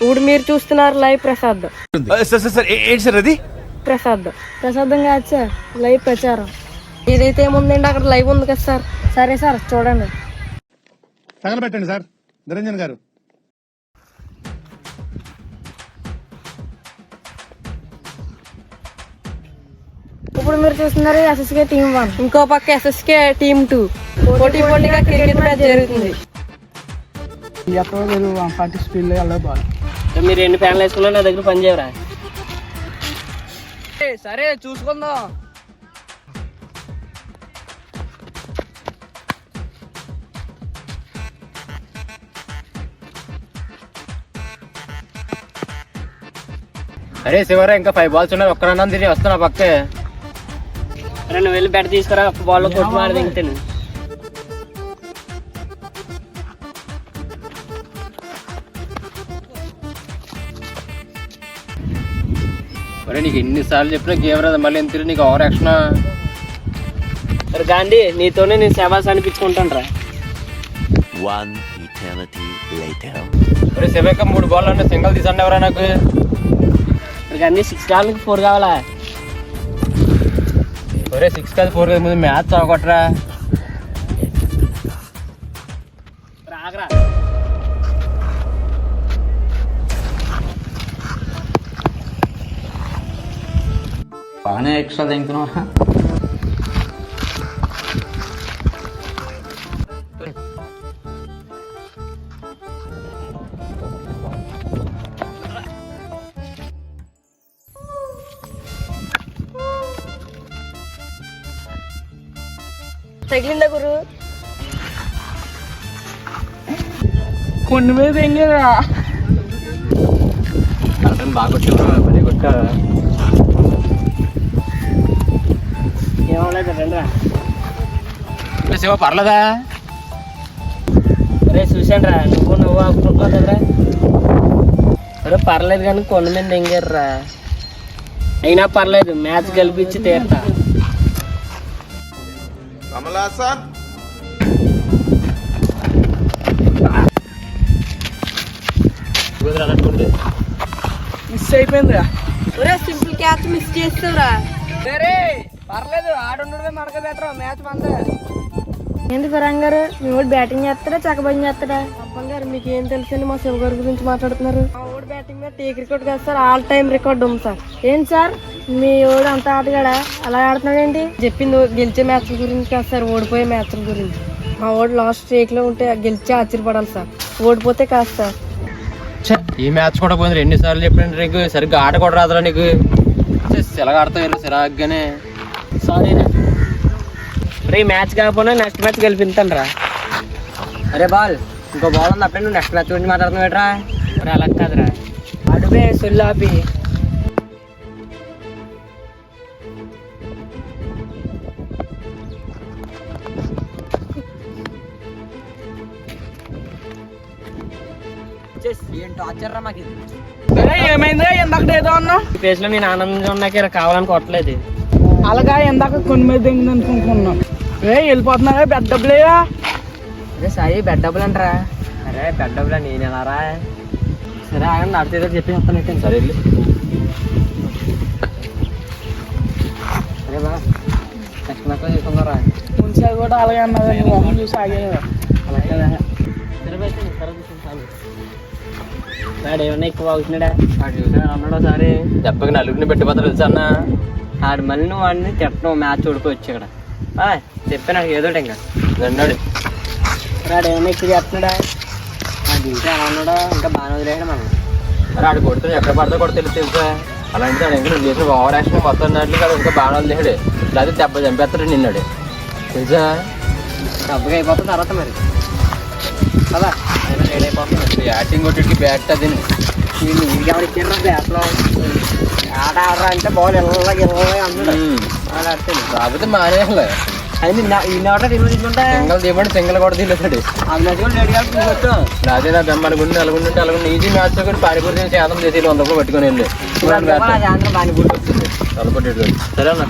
ఇప్పుడు మీరు చూస్తున్నారు లైవ్ ప్రసాద్. ఏంటి సార్ అది? ప్రసాదం కాదు సార్, లైవ్ ప్రచారం. ఏదైతే ఏముందండి అక్కడ లైవ్ ఉంది కదా సార్. సరే సార్ చూడండి. తగలబెట్టండి సార్ నిరంజన్ గారు. ఇప్పుడు మీరు చూస్తున్నారు ఎస్ఎస్కే టీమ్ 1, ఇంకో పక్క ఎస్ఎస్కే టీమ్ 2 పోటీగా క్రికెట్ మ్యాచ్ జరుగుతుంది. మీరు ఎన్ని ప్యాన్లు వేసుకున్నా నా దగ్గర పని చేయరా? సరే చూసుకుందాం. అరే శివరా, ఇంకా 5 balls ఉన్నాయి, ఒక్కరన్నా తిరిగి వస్తున్నా పక్కే. అరే నువ్వు వెళ్ళి బ్యాట్ తీసుకురా, ఒక్క బాల్లో కొట్టు మారి దింగుతాను. అరే నీకు ఎన్నిసార్లు చెప్పినా గేమ్ రాదు, మళ్ళీ ఎంత నీకు ఓవర్ యాక్షన్. అరే గాంధీ, నీతోనే నేను శవాస్ అనిపించుకుంటాను రా. అరే శివక 3 balls అంటే సింగల్ తీసండి ఎవరా నాకు. అన్ని 6 కాళ్ళకి 4 కావాలా? ఒరే 6 కాదు 4 కాదు, ముందు మ్యాచ్ చదవకొట్టరా. రాగరా బాగానే ఎక్స్ట్రా తింటున్నావా? తగిలిందా గురు? కొన్ని మీద ఎంగరా బాగా కొట్టా. ఏమలేదు రండిరా. శివ పర్లేదా? అరే చూసాను రా, నువ్వు ఆకుతుంటారా. అరే పర్లేదు కానీ కొన్ని మీద ఎంగారురా. అయినా పర్లేదు, మ్యాచ్ గెలిపించి తీరుతా. మిస్ అయిపోయిందిరా. ఒరే సింపుల్ క్యాచ్ మిస్ చేస్తావురా. సరే పర్లేదు, ఆడుండడమే మనకు బెటర్. మ్యాచ్ మందే. ఎందుకు రంగారు, మీ వాడు బ్యాటింగ్ చేస్తాడా చక్కబడి చేస్తాడా? అప్పం గారు మీకు ఏం తెలుసండి, మా శివ గారి గురించి మాట్లాడుతున్నారు. మా వాడు బ్యాటింగ్ మీద టీ రికార్డ్ కాదు సార్, ఆల్ టైమ్ రికార్డ్ ఉంది సార్. ఏంటి సార్ మీ వాడు అంత ఆటగాడా అలా ఆడుతున్నాడేంటి? చెప్పింది గెలిచే మ్యాచ్ గురించి కాదు సార్, ఓడిపోయే మ్యాచ్ గురించి. మా వాడు లాస్ట్ స్ట్రీక్ లో ఉంటే గెలిచే ఆశ్చర్యపడాలి సార్, ఓడిపోతే కాదు సార్. ఈ మ్యాచ్ కూడా పోయింది, 2 సార్లు చెప్పిన నీకు సరిగ్గా ఆట కూడా రాదురా నీకు. ఎలాగ ఆడతావు సిరాగ్గానే. సారీరా. రే మ్యాచ్ కాకపోయినా నెక్స్ట్ మ్యాచ్ గెలిపిస్తాను రా. అరే బాల్, ఇంకో బాల్ ఉంది అప్పుడే, నువ్వు నెక్స్ట్ మ్యాచ్ గురించి మాట్లాడుతున్నావు ఏంట్రా? అరే అలా కాదురా, అడువే సొల్లాపి. ఏమైందా? ఎందాక ఏదో అన్నా ఫేస్ లో నేను ఆనందంగా ఉన్నాక కావాలని కొట్టలేదు. అలాగా ఎందాక కొన్ని మీద అనుకుంటున్నాం. వెళ్ళిపోతున్నా బెడ్ డబ్బులేవా? అరే సాయి బెడ్ డబ్బులు అంటారా? అరే బెడ్ డబ్బులా, నేను ఎలా రా? సరే ఆగండి, నడితే చెప్పి వస్తాను. సరే సరే బా, నెక్స్ట్ మ్యాచ్ చేసుకున్నారా? ముందు కూడా అలాగే అన్నదండి, మొహం చూసి ఆగే. అలాగే సరే బయట సరే తీసుకుంటాను. వాడు ఏమన్నా ఎక్కువ అవుతున్నాడా? వాడు చూసాడు అన్నాడు సరే దెబ్బకి నలుగురిని పెట్టిపోతారు తెలుసా అన్న. ఆడు మళ్ళీ నువ్వు వాడిని తిట్టడం, మ్యాచ్ ఓడిపోవచ్చు ఇక్కడ. చెప్పే నాకు ఏదోటి ఇంకా అన్నాడు. వాడు ఏమన్నా ఎక్కువ చేస్తున్నాడా? వాడు చూసి అలా ఉన్నాడా? ఇంకా బాగా వదిలేడు మనం. మరి ఆడు కొడుతుంది ఎక్కడ పడితే కూడా తెలుసా. అలాంటిది ఆడు ఇంకా నువ్వు చేసిన ఓవర్ యాక్షన్ కొత్త ఉన్నట్లు కదా, ఇంకా బాగా వదిలేడు. లేదా దెబ్బ చంపేస్తాడు నిన్నాడు తెలుసా. దెబ్బగా అయిపోతుంది తర్వాత మరి కదా లేట్ అయిపోతుంది. బ్యాటింగ్ కొట్టి బ్యాట్ అది ఇంకెవరిచ్చారు బ్యాట్లో ఆట ఆడరా అంటే బాల్ ఇళ్ళగా అన్నాడు. ఆడ ఆడితే కాకపోతే మానేయాలి. అది ఇన్ని ఆట తీసుకుంటే సింగల్ తీయమంటే సింగల్ కూడా తీయలేడు. అది మ్యాచ్ కూడా లేట్ కాదు. అదే నా బెమ్మల గుండి అలాగుంటే అలాగుండి ఈజీ మ్యాచ్ కూడా పానీపూరి చేసి శాతం చేసి 100 రూపాయలు పట్టుకొని వెళ్ళి పానీపూరి వచ్చింది తలపట్టేది. సరేనా?